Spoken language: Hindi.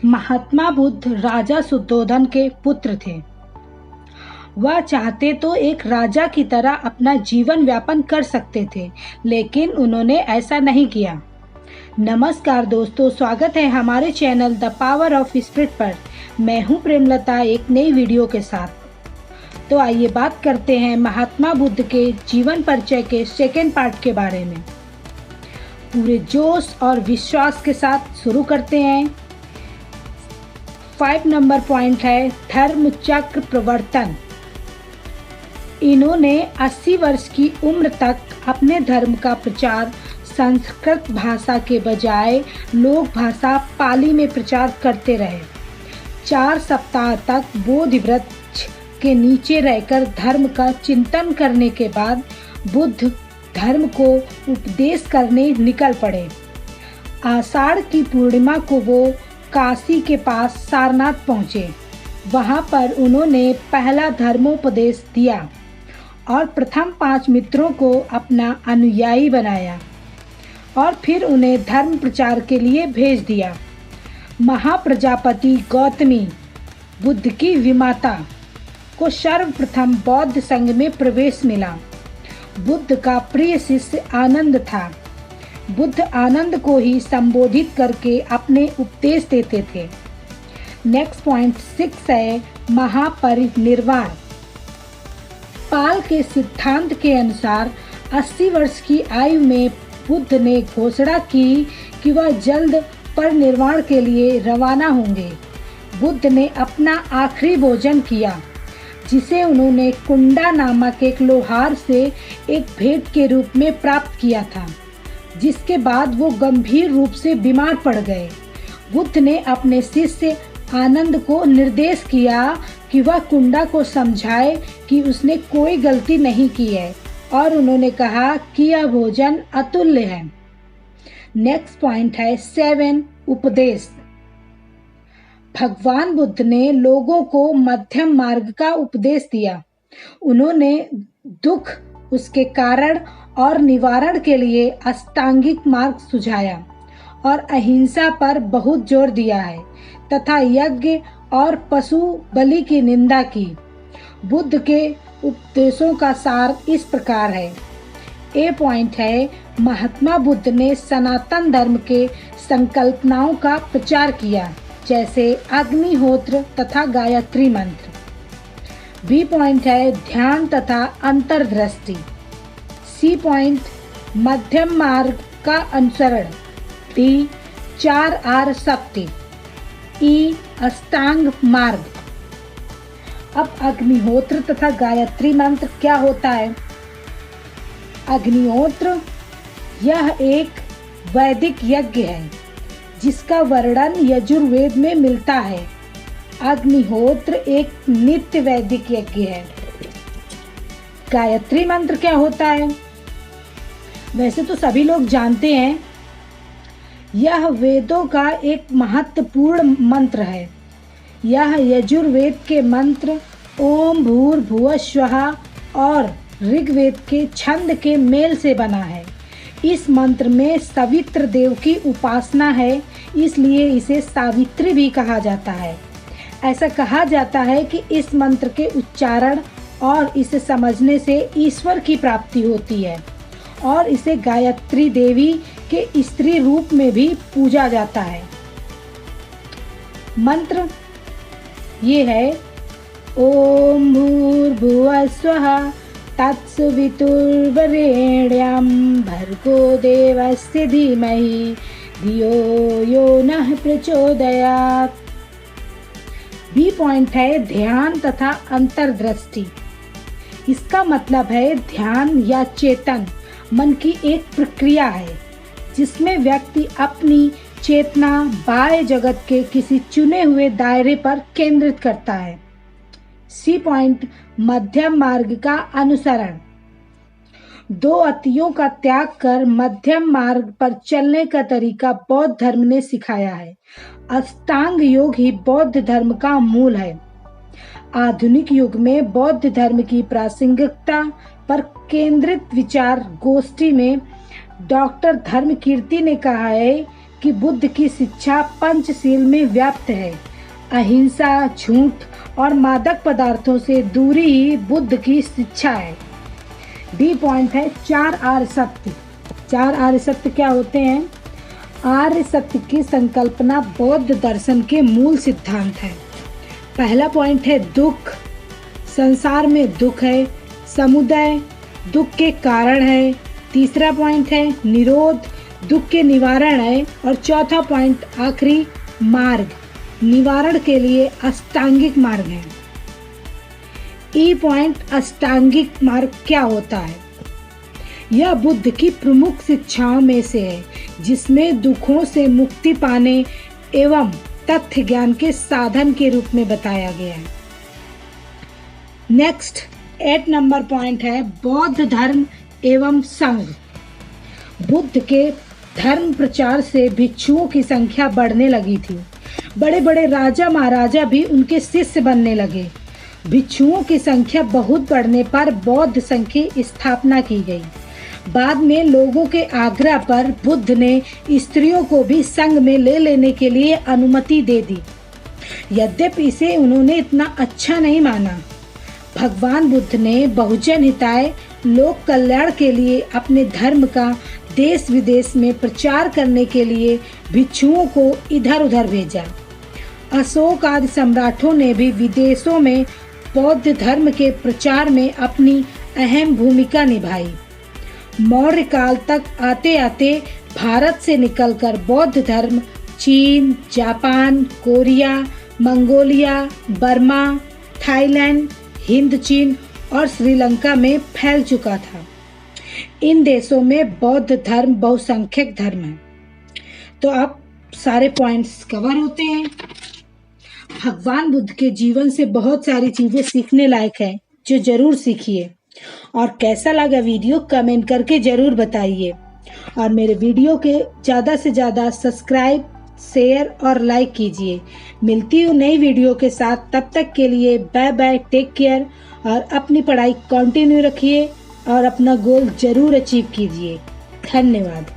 महात्मा बुद्ध राजा शुद्धोधन के पुत्र थे। वह चाहते तो एक राजा की तरह अपना जीवन व्यापन कर सकते थे, लेकिन उन्होंने ऐसा नहीं किया। नमस्कार दोस्तों, स्वागत है हमारे channel the power of spirit पर। मैं हूं प्रेमलता एक नई वीडियो के साथ। तो आइए बात करते हैं महात्मा बुद्ध के जीवन परिचय के सेकेंड पार्ट के बारे में। पूरे जोश और विश्वास के साथ शुरू करते हैं। 5 नंबर पॉइंट है धर्म चक्र प्रवर्तन। इन्होंने 80 वर्ष की उम्र तक अपने धर्म का प्रचार संस्कृत भाषा के बजाय लोक भाषा पाली में प्रचार करते रहे। 4 सप्ताह तक बोधि वृक्ष के नीचे रहकर धर्म का चिंतन करने के बाद बुद्ध धर्म को उपदेश करने निकल पड़े। आषाढ़ की पूर्णिमा को वो काशी के पास सारनाथ पहुँचे। वहाँ पर उन्होंने पहला धर्मोपदेश दिया और प्रथम 5 मित्रों को अपना अनुयायी बनाया और फिर उन्हें धर्म प्रचार के लिए भेज दिया। महाप्रजापति गौतमी बुद्ध की विमाता को सर्वप्रथम बौद्ध संघ में प्रवेश मिला। बुद्ध का प्रिय शिष्य आनंद था। बुद्ध आनंद को ही संबोधित करके अपने उपदेश देते थे। नेक्स्ट पॉइंट 6 है महापरिनिर्वाण। पाल के सिद्धांत के अनुसार 80 वर्ष की आयु में बुद्ध ने घोषणा की कि वह जल्द परिनिर्वाण के लिए रवाना होंगे। बुद्ध ने अपना आखिरी भोजन किया, जिसे उन्होंने कुंडा नामक एक लोहार से एक भेंट के रूप में प्राप्त किया था, जिसके बाद वो गंभीर रूप से बीमार पड़ गए। बुद्ध ने अपने शिष्य आनंद को निर्देश किया कि वह कुंडा को समझाए कि उसने कोई गलती नहीं की है, और उन्होंने कहा कि यह भोजन अतुल्य है। नेक्स्ट पॉइंट है 7 उपदेश। भगवान बुद्ध ने लोगों को मध्यम मार्ग का उपदेश दिया। उन्होंने दुख, उसके कारण और निवारण के लिए अष्टांगिक मार्ग सुझाया और अहिंसा पर बहुत जोर दिया है तथा यज्ञ और पशु बलि की निंदा की। बुद्ध के उपदेशों का सार इस प्रकार है। ए पॉइंट है महात्मा बुद्ध ने सनातन धर्म के संकल्पनाओं का प्रचार किया, जैसे अग्निहोत्र तथा गायत्री मंत्र। बी पॉइंट है ध्यान तथा अंतर्दृष्टि। सी पॉइंट मध्यम मार्ग का अनुसरण। डी 4R शक्ति। ई अष्टांग मार्ग। अब अग्निहोत्र तथा गायत्री मंत्र क्या होता है? अग्निहोत्र यह एक वैदिक यज्ञ है जिसका वर्णन यजुर्वेद में मिलता है। अग्निहोत्र एक नित्य वैदिक यज्ञ है। गायत्री मंत्र क्या होता है? वैसे तो सभी लोग जानते हैं, यह वेदों का एक महत्वपूर्ण मंत्र है। यह यजुर्वेद के मंत्र ओम भूर्भुवः स्वः और ऋग्वेद के छंद के मेल से बना है। इस मंत्र में सवित्र देव की उपासना है, इसलिए इसे सावित्री भी कहा जाता है। ऐसा कहा जाता है कि इस मंत्र के उच्चारण और इसे समझने से ईश्वर की प्राप्ति होती है, और इसे गायत्री देवी के स्त्री रूप में भी पूजा जाता है। मंत्र ये है ओम भूर्भुवः स्वः तत्सवितुर्वरेण्यं भर्गो देवस्य धीमहि धियो यो नः प्रचोदयात्। बी पॉइंट है ध्यान तथा अंतर्दृष्टि। इसका मतलब है ध्यान या चेतन मन की एक प्रक्रिया है जिसमें व्यक्ति अपनी चेतना बाह्य जगत के किसी चुने हुए दायरे पर केंद्रित करता है। सी पॉइंट मध्यम मार्ग का अनुसरण। 2 अतियों का त्याग कर मध्यम मार्ग पर चलने का तरीका बौद्ध धर्म ने सिखाया है। अष्टांग योग ही बौद्ध धर्म का मूल है। आधुनिक युग में बौद्ध धर्म की प्रासंगिकता पर केंद्रित विचार गोष्ठी में डॉक्टर धर्मकीर्ति ने कहा है कि बुद्ध की शिक्षा पंचशील में व्याप्त है। अहिंसा, झूठ और मादक पदार्थों से दूरी ही बुद्ध की शिक्षा है। डी पॉइंट है 4 आर्य सत्य। 4 आर्य सत्य क्या होते हैं? आर्य सत्य की संकल्पना बौद्ध दर्शन के मूल सिद्धांत है। पहला पॉइंट है दुख, संसार में दुख है। समुदय, दुख के कारण है। तीसरा पॉइंट है निरोध, दुख के निवारण है। और चौथा पॉइंट आखिरी, मार्ग, निवारण के लिए अष्टांगिक मार्ग है। ई पॉइंट अष्टांगिक मार्ग क्या होता है? यह बुद्ध की प्रमुख शिक्षाओं में से है, जिसमें दुखों से मुक्ति पाने एवं तथ्य ज्ञान के साधन के रूप में बताया गया है। नेक्स्ट 8 नंबर पॉइंट है बौद्ध धर्म एवं संघ। बुद्ध के धर्म प्रचार से भिक्षुओं की संख्या बढ़ने लगी थी। बड़े बड़े राजा महाराजा भी उनके शिष्य बनने लगे। भिक्षुओं की संख्या बहुत बढ़ने पर बौद्ध संघ की स्थापना की गई। बाद में लोगों के आग्रह पर बुद्ध ने स्त्रियों को भी संघ में ले लेने के लिए अनुमति दे दी। यद्यपि इसे उन्होंने इतना अच्छा नहीं माना। भगवान बुद्ध ने बहुजन हिताय, लोक कल्याण के लिए अपने धर्म का देश विदेश में प्रचार करने के लिए भिक्षुओं को इधर उधर भेजा। अशोक आदि सम्राटों ने भी विदेशों में बौद्ध धर्म के प्रचार में अपनी अहम भूमिका निभाई। मौर्य काल तक आते आते भारत से निकलकर बौद्ध धर्म चीन, Japan, Korea, Mongolia, Burma, Thailand, Hind चीन और श्रीलंका में फैल चुका था। इन देशों में बौद्ध धर्म बहुसंख्यक धर्म है। तो अब सारे पॉइंट्स कवर होते हैं। भगवान बुद्ध के जीवन से बहुत सारी चीजें सीखने लायक है, जो जरूर सीखिए। और कैसा लगा वीडियो कमेंट करके जरूर बताइए। और मेरे वीडियो के ज़्यादा से ज़्यादा सब्सक्राइब, शेयर और लाइक कीजिए। मिलती हूँ नई वीडियो के साथ, तब तक के लिए बाय बाय, टेक केयर। और अपनी पढ़ाई कंटिन्यू रखिए और अपना गोल जरूर अचीव कीजिए। धन्यवाद।